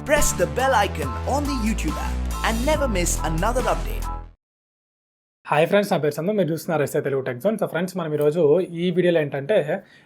press the bell icon on the YouTube app and never miss another update. Hi friends, నా పేరు సందు. మీరు చూస్తున్నారు Telugu tech zone. So friends, మనం ఈరోజు ఈ వీడియోలో ఏంటంటే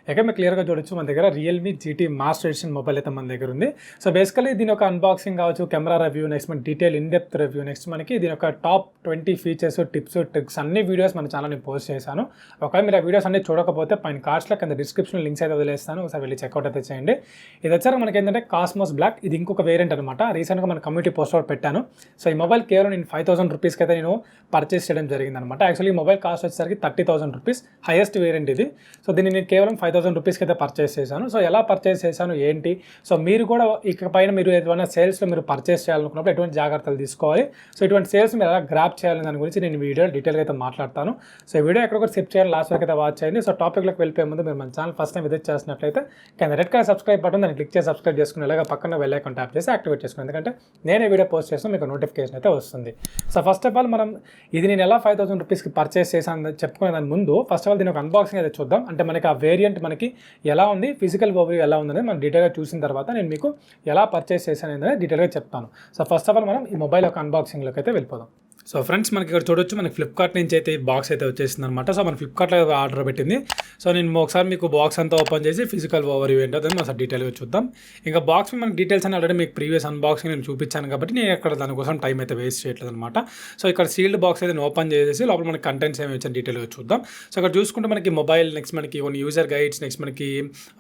మీరు క్లియర్గా చూడొచ్చు, మన దగ్గర Realme GT master edition mobile అయితే మన దగ్గర ఉంది. సో బేసికలీ దీని ఒక అన్బాక్సింగ్ కావచ్చు, కెమెరా రివ్యూ, నెక్స్ట్ మన డీటెయిల్ ఇన్డెప్త్ రివ్యూ, నెక్స్ట్ మనకి దీని ఒక టాప్ 20 ఫీచర్స్, టిప్స్, ట్రిక్స్ అన్ని వీడియోస్ మన ఛానల్ నేను పోస్ట్ చేశాను. ఒకవేళ మీరు ఆ వీడియోస్ అన్ని చూడకపోతే పైన కార్డ్స్లో కింద డిస్క్రిప్షన్ లింక్స్ అయితే వదిలేస్తాను, ఒకసారి వెళ్ళి చెక్అవుట్ అయితే చేయండి. ఇది వచ్చాక మనకి ఏంటంటే కాస్మోస్ బ్లాక్, ఇది ఇంకొక వేరియంట్ అనమాట. రీసెంట్గా మన కమ్యూనిటీ పోస్ట్ అవుట్ పెట్టాను. సో ఈ మొబైల్ కేవలం నేను 5,000 రూపీస్కి అయితే నేను పర్చేస్ చేయడం జరిగిందనమాట. యాక్చువల్లీ మొబైల్ కాస్ట్ వచ్చేసరికి 30,000 రూపీస్, హైయెస్ట్ వేరియంట్ ఇది. సో దీన్ని నేను కేవలం 5,000 రూపీస్కి అయితే పర్చేస్ చేశాను. సో ఎలా పర్చేస్ చేశాను ఏంటి, సో మీరు కూడా ఇకపైన మీరు ఏదైనా సేల్స్లో మీరు పర్చేస్ చేయాలనుకున్నప్పుడు ఎటువంటి జాగ్రత్తలు తీసుకోవాలి, సో ఇటువంటి సేల్స్ మీరు ఎలా గ్రాప్ చేయాలని దాని గురించి నేను వీడియో డీటెయిల్గా అయితే మాట్లాడతాను. సో ఈ వీడియో ఎక్కడొకటి స్కిప్ చేయాలి, లాస్ట్ వరకు అయితే వాచ్ చేయండి. సో టాపిక్లోకి వెళ్ళిపోయే ముందు మీరు మన ఛానల్ ఫస్ట్ టైం విజిట్ చేసినట్లయితే కింద రెడ్ కలర్ సబ్స్క్రైబ్ బటన్ దాన్ని క్లిక్ చేసి సబ్స్క్రైబ్ చేసుకుని ఇలాగ పక్కన బెల్ ఐకాన్ ట్యాప్ చేసి యాక్టివేట్ చేసుకుని, ఎందుకంటే నేను ఈ వీడియో పోస్ట్ చేసిన మీకు నోటిఫికేషన్ అయితే వస్తుంది. సో ఫస్ట్ ఆఫ్ ఆల్ మనం ఇది నేను ఎలా 5,000 రూపీస్కి పర్చేస్ చేశాను చెప్పుకునే దాని ముందు ఫస్ట్ ఆఫ్ ఆల్ దీని ఒక అన్బాక్సింగ్ అయితే చూద్దాం. అంటే మనకి ఆ వేరియంట్ మనకి ఎలా ఉంది, ఫిజికల్ ఓవర్వ్యూ ఎలా ఉందని మనం డీటెయిల్గా చూసిన తర్వాత నేను మీకు ఎలా పర్చేస్ చేశాను అనేది డీటెయిల్గా చెప్తాను. సో ఫస్ట్ ఆఫ్ ఆల్ మనం ఈ మొబైల్ యొక్క అన్బాక్సింగ్లోకి అయితే వెళ్ళిపోదాం. సో ఫ్రెండ్స్, మనకి ఇక్కడ చూడొచ్చు, మనకి ఫ్లిప్కార్ట్ నుంచి అయితే ఈ బాక్స్ అయితే వచ్చేసింది అనమాట. సో మన ఫ్లిప్కార్ట్లో ఆర్డర్ పెట్టింది. సో నేను ఒకసారి మీకు బాక్స్ అంతా ఓపెన్ చేసి ఫిజికల్ ఓవర్వ్యూ ఏంటో దాన్ని ఒకసారి డీటెయిల్గా చూద్దాం. ఇంకా బాక్స్ మనకి డీటెయిల్స్ అని ఆల్రెడీ మీకు ప్రీవియస్ అన్బాక్సింగ్ నేను చూపించాను కాబట్టి నేను ఇక్కడ దానికోసం టైం అయితే వేస్ట్ చేయట్లేదు అనమాట. సో ఇక్కడ సీల్డ్ బాక్స్ అయితే ఓపెన్ చేసేసి లోపల మనకి కంటెంట్స్ ఏమి వచ్చాను డీటెయిల్గా చూద్దాం. సో ఇక్కడ చూసుకుంటే మనకి మొబైల్, నెక్స్ట్ మనకి కొన్ని యూజర్ గైడ్స్, నెక్స్ట్ మనకి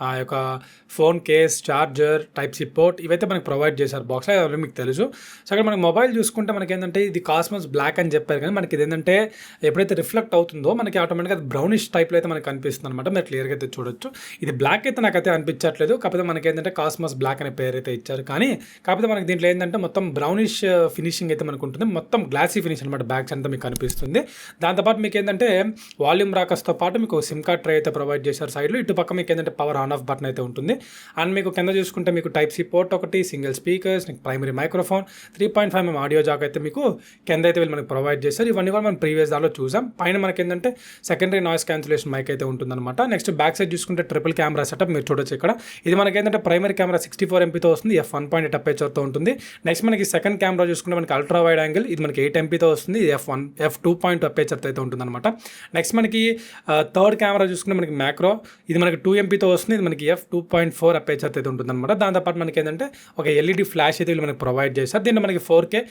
ఆ యొక్క phone case, charger, type C port, ఇవైతే మనకి ప్రొవైడ్ చేశారు బాక్స్లో, అది మీకు తెలుసు. సో ఇక్కడ మనకి మొబైల్ చూసుకుంటే మనకి ఏంటంటే ఇది కాస్మోస్ బ్లాక్ అని చెప్పారు, కానీ మనకి ఇది ఏంటంటే ఎప్పుడైతే రిఫ్లెక్ట్ అవుతుందో మనకి ఆటోమేటిక్గా అది బ్రౌనిష్ టైప్లో అయితే మనకి కనిపిస్తుంది అనమాట. మీరు క్లియర్గా అయితే చూడొచ్చు. ఇది బ్లాక్ అయితే నాకైతే అనిపించట్లేదు, కాకపోతే మనకి ఏంటంటే కాస్మోస్ బ్లాక్ అనే పేరు అయితే ఇచ్చారు. కానీ కాకపోతే మనకి దీంట్లో ఏంటంటే మొత్తం బ్రౌనిష్ ఫినిషింగ్ అయితే మనకు ఉంటుంది, మొత్తం గ్లాసీ ఫినిష్ అనమాట. బ్యాక్ సైడ్ అంతా మీకు కనిపిస్తుంది. దాంతోపాటు మీకు ఏంటంటే వాల్యూమ్ రాకస్తో పాటు మీకు సిమ్ కార్డ్ ట్రే అయితే ప్రొవైడ్ చేశారు సైడ్లో. ఇటు పక్క మీకు ఏంటంటే పవర్ ఆన్ ఆఫ్ బటన్ అయితే ఉంటుంది. అండ్ మీకు కింద చూసుకుంటే మీకు టైప్ సి పోర్ట్ ఒకటి, single speakers, primary microphone, 3.5mm audio Jack అయితే మీకు కింద అయితే వీళ్ళు మనకి ప్రొవైడ్ చేశారు. ఇవన్నీ కూడా మనం ప్రీవియస్ దానిలో చూసాం. పైన మనకి ఏంటంటే సెకండరీ నాయిస్ క్యాన్సిలేషన్ మైక్ అయితే ఉంటుందన్నమాట. నెక్స్ట్ బ్యాక్ సైడ్ చూసుకుంటే ట్రిపుల్ కెమెరా సెటప్ మీరు చూడొచ్చు. ఇక్కడ ఇది మనకి ఏంటంటే ప్రైమరీ కెమెరా 64 MPతో వస్తుంది, f1.8 అపేచర్తో ఉంటుంది. నెక్స్ట్ మనకి సెకండ్ కెమెరా చూసుకుంటే మనకి అల్ట్రా వైడ్ యాంగిల్, ఇది మనకి 8 MPతో వస్తుంది, ఇది f2.2 అపేచర్తో అయితే ఉంటుందన్నమాట. నెక్స్ట్ మనకి థర్డ్ కెమెరా చూసుకుంటే మనకి మ్యాక్రో, ఇది మనకి 2 MPతో వస్తుంది, ఇది మనకి f2.4 అపేచర్తో అయితే ఉంటుందన్నమాట. దాంతోపాటు మనకి ఏంటంటే ఒక LED ఫ్లాష్ అయితే వీళ్ళు మనకి ప్రొవైడ్ చేశారు. దీన్ని మనకి 4K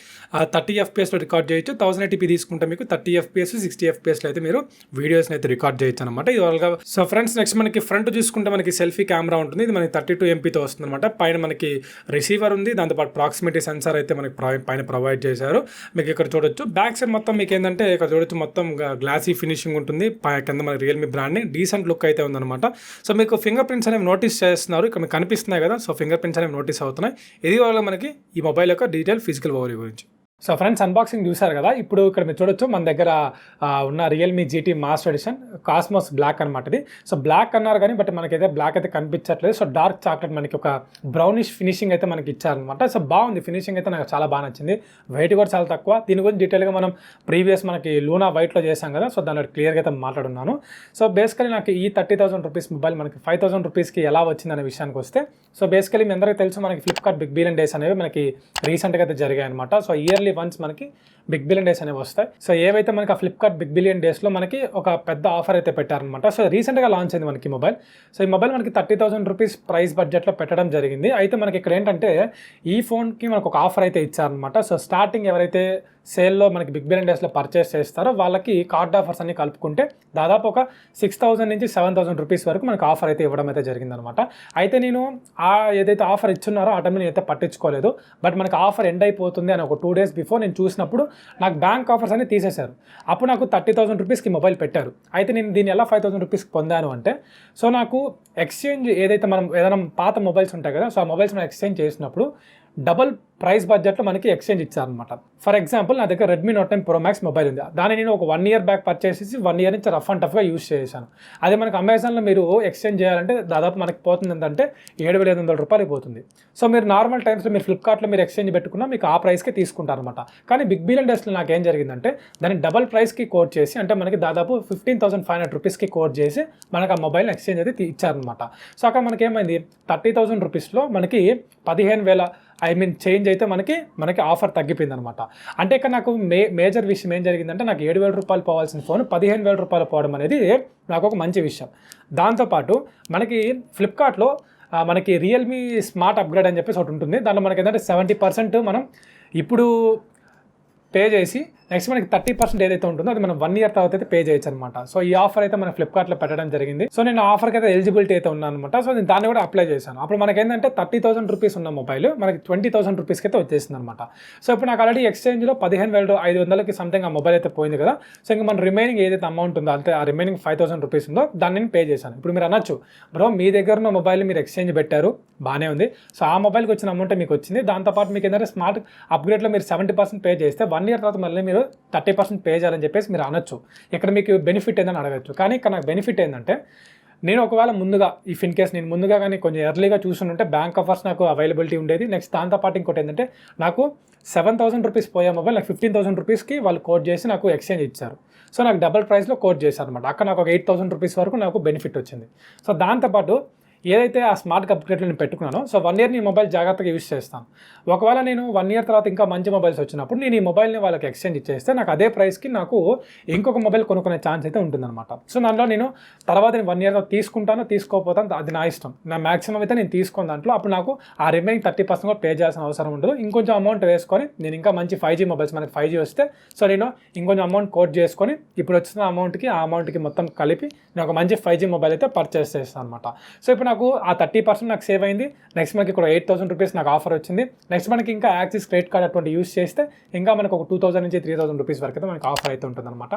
30 FPS రికార్డ్ చేయొచ్చు. 1080p తీసుకుంటే మీకు 30 FPS 60 FPSలో అయితే మీరు వీడియోస్ని అయితే రికార్డ్ చేయొచ్చు అనమాట. ఇది వాళ్ళగా. సో ఫ్రెండ్స్, నెక్స్ట్ మనకి ఫ్రంట్ చూసుకుంటే మనకి సెల్ఫీ కెమెరా ఉంటుంది, ఇది మనకి 32 MPతో వస్తుంది అనమాట. పైన మనకి రిసీవర్ ఉంది, దాంతోపాటు ప్రాక్సిమిటీ సెన్సార్ అయితే మనకి పైన ప్రొవైడ్ చేశారు. మీకు ఇక్కడ చూడొచ్చు. బ్యాక్ సైడ్ మొత్తం మీకు ఏంటంటే ఇక్కడ చూడొచ్చు, మొత్తం గ్లాసీ ఫినిషింగ్ ఉంటుంది. కింద మనకి రియల్మీ బ్రాండ్ని డీసెంట్ లుక్ అయితే ఉందన్నమాట. సో మీకు ఫింగర్ ప్రింట్స్ అనేవి నోటీస్ చేస్తున్నారు, ఇక్కడ మీకు కనిపిస్తున్నాయి కదా. సో ఫింగర్ ప్రింట్స్ అనేవి నోటీస్ అవుతున్నాయి. ఇది వాళ్ళ మనకి ఈ మొబైల్ యొక్క డీటెయిల్ ఫిజికల్ ఓవర్వ్యూ గురించి. సో ఫ్రెండ్స్, అన్బాక్సింగ్ చూసారు కదా. ఇప్పుడు ఇక్కడ మీరు చూడొచ్చు, మన దగ్గర ఉన్న Realme GT master edition cosmos black అనమాట. ఇది సో బ్లాక్ అన్నారు కానీ బట్ మనకైతే బ్లాక్ అయితే కనిపించట్లేదు. సో డార్క్ చాక్లెట్ మనకి ఒక బ్రౌనిష్ ఫినిషింగ్ అయితే మనకి ఇచ్చారనమాట. సో బాగుంది, ఫినిషింగ్ అయితే నాకు చాలా బాగా నచ్చింది. వెయిట్ కూడా చాలా తక్కువ. దీని గురించి డీటెయిల్గా మనం ప్రీవియస్ మనకి లూనా వైట్లో చేసాం కదా, సో దానిలో క్లియర్గా అయితే మాట్లాడున్నాను. సో బేసికలీ నాకు ఈ 30,000 రూపీస్ మొబైల్ మనకి 5,000 రూపీస్కి ఎలా వచ్చిందనే విషయానికి వస్తే, సో బేసికలీ మీ అందరికీ తెలుసు మనకి ఫ్లిప్కార్ట్ బిగ్ బిలియన్ డేస్ అనేవి మనకి రీసెంట్గా అయితే జరిగాయి అనమాట. సో ఇయర్లీ వన్స్ మనకి బిగ్ బిలియన్ డేస్ అనేవి వస్తాయి. సో ఏవైతే మనకి ఆ ఫ్లిప్కార్ట్ బిగ్ బిలియన్ డేస్లో మనకి ఒక పెద్ద ఆఫర్ అయితే పెట్టారనమాట. సో రీసెంట్గా లాంచ్ అయింది మనకి మొబైల్. సో ఈ మొబైల్ మనకి 30,000 రూపీస్ ప్రైస్ బడ్జెట్లో పెట్టడం జరిగింది. అయితే మనకి ఇక్కడ ఏంటంటే ఈ ఫోన్కి మనకు ఒక ఆఫర్ అయితే ఇచ్చారనమాట. సో స్టార్టింగ్ ఎవరైతే సేల్లో మనకి బిగ్ బిలియన్ డేస్లో పర్చేస్ చేస్తారో వాళ్ళకి కార్డ్ ఆఫర్స్ అన్ని కలుపుకుంటే దాదాపు ఒక 6,000 నుంచి 7,000 రూపీస్ వరకు మనకు ఆఫర్ అయితే ఇవ్వడం అయితే జరిగిందనమాట. అయితే నేను ఏదైతే ఆఫర్ ఇచ్చున్నారో ఆ టైంలో నేనైతే పట్టించుకోలేదు. బట్ మనకి ఆఫర్ ఎండ్ అయిపోతుంది అని ఒక 2 days బిఫోర్ నేను చూసినప్పుడు నాకు బ్యాంక్ ఆఫర్స్ అన్ని తీసేశారు. అప్పుడు నాకు 30,000 రూపీస్కి మొబైల్ పెట్టారు. అయితే నేను దీన్ని ఎలా 5,000 రూపీస్కి పొందాను అంటే, సో నాకు ఎక్స్చేంజ్ ఏదైతే మనం ఏదైనా పాత మొబైల్స్ ఉంటాయి కదా, సో ఆ మొబైల్స్ మనం ఎక్స్చేంజ్ చేసినప్పుడు డబల్ ప్రైస్ బడ్జెట్లో మనకి ఎక్స్చేంజ్ ఇచ్చారనమాట. ఫర్ ఎగ్జాంపుల్ నా దగ్గర Redmi note 10 Pro Max mobile ఉంది. దాన్ని నేను ఒక 1 year బ్యాక్ పర్చేస్ చేసి 1 year నుంచి రఫ్ అండ్ టఫ్గా యూస్ చేశాను. అదే మనకి అమెజాన్లో మీరు ఎక్స్చేంజ్ చేయాలంటే దాదాపు మనకి పోతుంది ఏంటంటే 7,500 రూపాయలు పోతుంది. సో మీరు నార్మల్ టైమ్స్లో మీరు ఫ్లిప్కార్ట్లో మీరు ఎక్స్చేంజ్ పెట్టుకున్నా మీకు ఆ ప్రైస్కే తీసుకుంటారనమాట. కానీ బిగ్ బిలియన్ డేస్లో నాకు ఏం జరిగిందంటే దాన్ని డబల్ ప్రైస్కి కోడ్ చేసి, అంటే మనకి దాదాపు 15,500 రూపీస్కి కోడ్ చేసి మనకు ఆ మొబైల్ని ఎక్స్చేంజ్ అయితే ఇచ్చారనమాట. సో అక్కడ మనకి ఏమైంది, 30,000 రూపీస్లో మనకి 15,000 చేంజ్ అయితే మనకి ఆఫర్ తగ్గిపోయింది అనమాట. అంటే ఇక్కడ నాకు మేజర్ విషయం ఏం జరిగిందంటే నాకు 7,000 రూపాయలు పోవాల్సిన ఫోన్ 15,000 రూపాయలు పోవడం అనేది నాకు ఒక మంచి విషయం. దాంతోపాటు మనకి ఫ్లిప్కార్ట్లో మనకి రియల్మీ స్మార్ట్ అప్గ్రేడ్ అని చెప్పేసి ఒకటి ఉంటుంది. దాంట్లో మనకి ఏంటంటే 70% మనం ఇప్పుడు పే చేసి నెక్స్ట్ మనకి 30% ఏదైతే ఉంటుందో అది మనం 1 year తర్వాత అయితే పే చేయొచ్చు అనమాట. సో ఈ ఆఫర్ అయితే మన ఫ్లిప్కార్ట్లో పెట్టడం జరిగింది. సో నేను ఆఫర్కి అయితే ఎలిజిబిలిటీ అయితే ఉన్నాను అనమాట. సో నేను దాన్ని కూడా అప్లై చేశాను. అప్పుడు మనకి ఏంటంటే 30,000 రూపీస్ ఉన్న మొబైల్ మనకి 20,000 రూపీస్కి అయితే వచ్చేసింది అనమాట. సో ఇప్పుడు నాకు ఆల్రెడీ ఎక్స్చేంజ్లో 15,500కి సంథింగ్ ఆ మొబైల్ అయితే పోయింది కదా. సో ఇంకా మన రిమైనింగ్ ఏదైతే అమౌంట్ ఉందో అంటే ఆ రిమైనింగ్ 5,000 రూపీస్ ఉందో దాన్ని నేను పే చేశాను. ఇప్పుడు మీరు అనొచ్చు, బ్రో మీ దగ్గర ఉన్న మొబైల్ మీరు ఎక్స్చేంజ్ పెట్టారు బాగానే ఉంది, సో ఆ మొబైల్కి వచ్చిన అమౌంట్ మీకు వచ్చింది, దాంతోపాటు మీకు ఏంటంటే స్మార్ట్ అప్గ్రేడ్లో మీరు 70% పే చేస్తే 1 year తర్వాత మళ్ళీ మీరు 30% పే చేయాలని చెప్పేసి మీరు అనొచ్చు. ఇక్కడ మీకు బెనిఫిట్ ఏందని అడగచ్చు. కానీ ఇక్కడ నాకు బెనిఫిట్ ఏంటంటే నేను ఒకవేళ ముందుగా ఇన్ కేస్ నేను ముందుగా కానీ కొంచెం ఎర్లీగా చూసుంటే బ్యాంక్ ఆఫర్స్ నాకు అవైలబిలిటీ ఉండేది. నెక్స్ట్ దాంతోపాటు ఇంకోటి ఏంటంటే నాకు 7,000 రూపీస్ పోయే మొబైల్ నాకు 15,000 రూపీస్కి వాళ్ళు కోట్ చేసి నాకు ఎక్స్చేంజ్ ఇచ్చారు. సో నాకు డబల్ ప్రైస్లో కోట్ చేశారు అనమాట. అక్కడ నాకు ఒక 8,000 రూపీస్ వరకు నాకు బెనిఫిట్ వచ్చింది. సో దాంతోపాటు ఏదైతే ఆ స్మార్ట్ అప్గ్రేడ్లో నేను పెట్టుకున్నానో సో 1 year నీ మొబైల్ జాగ్రత్తగా యూస్ చేస్తాను. ఒకవేళ నేను 1 year తర్వాత ఇంకా మంచి మొబైల్స్ వచ్చినప్పుడు నేను ఈ మొబైల్ని వాళ్ళకి ఎక్స్చేంజ్ ఇచ్చేస్తే నాకు అదే ప్రైస్కి నాకు ఇంకొక మొబైల్ కొనుక్కునే ఛాన్స్ అయితే ఉంటుందన్నమాట. సో దాంట్లో నేను తర్వాత 1 year తీసుకుంటాను తీసుకోకపోతాను అది నా ఇష్టం. నా మ్యాక్సిమం అయితే నేను తీసుకున్న దాంట్లో అప్పుడు నాకు ఆ రిమైనింగ్ 30% కూడా పే చేయాల్సిన అవసరం ఉండదు. ఇంకొంచెం అమౌంట్ వేసుకొని నేను ఇంకా మంచి 5G మొబైల్స్ మనకి 5G వస్తే సో నేను ఇంకొంచెం అమౌంట్ కోట్ చేసుకొని ఇప్పుడు వచ్చిన అమౌంట్కి ఆ అమౌంట్కి మొత్తం కలిపి నేను ఒక మంచి 5G మొబైల్ అయితే పర్చేస్ చేస్తాను అనమాట. సో ఇప్పుడు నాకు ఆ 30% నాకు సేవ్ అయింది. నెక్స్ట్ మనకి ఇక్కడ 8,000 రూపీస్ నాకు ఆఫర్ వచ్చింది. నెక్స్ట్ మనకి ఇంకా యాక్సిస్ క్రెడిట్ కార్డ్ అటువంటి యూస్ చేస్తే ఇంకా మనకు ఒక 2,000 నుంచి 3,000 రూపీస్ వరకు అయితే మనకి ఆఫర్ అయితే ఉంటుంది అనమాట.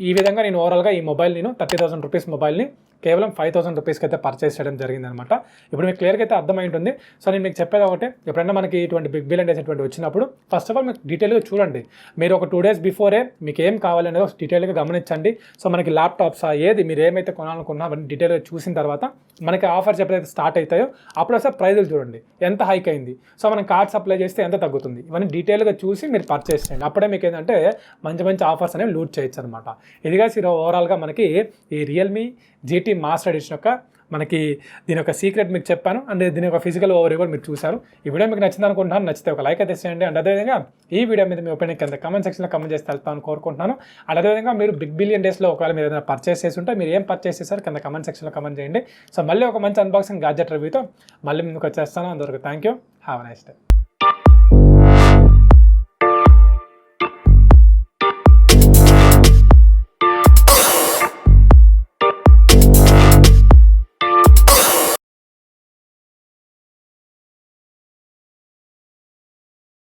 ఈ విధంగా నేను ఓవరాల్గా ఈ మొబైల్ నేను 30,000 రూపీస్ మొబైల్ని కేవలం 5,000 రూపీస్కి అయితే పర్చేస్ చేయడం జరిగిందనమాట. ఇప్పుడు మీకు క్లియర్గా అయితే అర్థమై ఉంటుంది. సో నేను మీకు చెప్పేది ఒకటే, ఎప్పుడైనా మనకి ఇటువంటి బిగ్ బిలియన్ డేస్ అటువంటి వచ్చినప్పుడు ఫస్ట్ ఆఫ్ ఆల్ మీకు డీటెయిల్గా చూడండి. మీరు ఒక 2 days బిఫోరే మీకు ఏం కావాలనేది డీటెయిల్గా గమనించండి. సో మనకి ల్యాప్టాప్స్ ఏది మీరు ఏమైతే కొనాలనుకున్నా అవన్నీ డీటెయిల్గా చూసిన తర్వాత మనకి ఆఫర్స్ ఎప్పుడైతే స్టార్ట్ అవుతాయో అప్పుడు ఒకసారి ప్రైజులు చూడండి ఎంత హైక్ అయింది, సో మనం కార్డ్స్ అప్లై చేస్తే ఎంత తగ్గుతుంది, ఇవన్నీ డీటెయిల్గా చూసి మీరు పర్చేస్ చేయండి. అప్పుడే మీకు ఏంటంటే మంచి మంచి ఆఫర్స్ అనేవి లూట్ చేయొచ్చు అనమాట. ఇదిగా ఓవరాల్గా మనకి ఈ రియల్మీ GT మాస్టర్ ఎడిషన్ యొక్క మనకి దీని యొక్క సీక్రెట్ మీకు చెప్పాను అండ్ దీని యొక్క ఫిజికల్ ఓవర్ కూడా మీరు చూసారు. ఈ వీడియో మీకు నచ్చింది అనుకుంటున్నాను. నచ్చితే ఒక లైక్ అయితే చేయండి. అండ్ అదేవిధంగా ఈ వీడియో మీద మీ ఒపీనియన్ కింద కమెంట్ సెక్షన్లో కమెంట్ చేసి తెలుపుతాను కోరుకుంటున్నాను. అండ్ అదేవిధంగా మీరు బిగ్ బిలియన్ డేస్లో ఒకవేళ మీరు ఏదైనా పర్చేస్ చేసి ఉంటే మీరు ఏం పర్చేస్ చేశారు కింద కమెంట్ సెక్షన్లో కమెంట్ చేయండి. సో మళ్ళీ ఒక మంచి అన్బాక్సింగ్ గ్యాడ్జెట్ రివ్యూతో మళ్ళీ ముందుకు వచ్చేస్తాను. అందువరకు thank you. Have a nice day.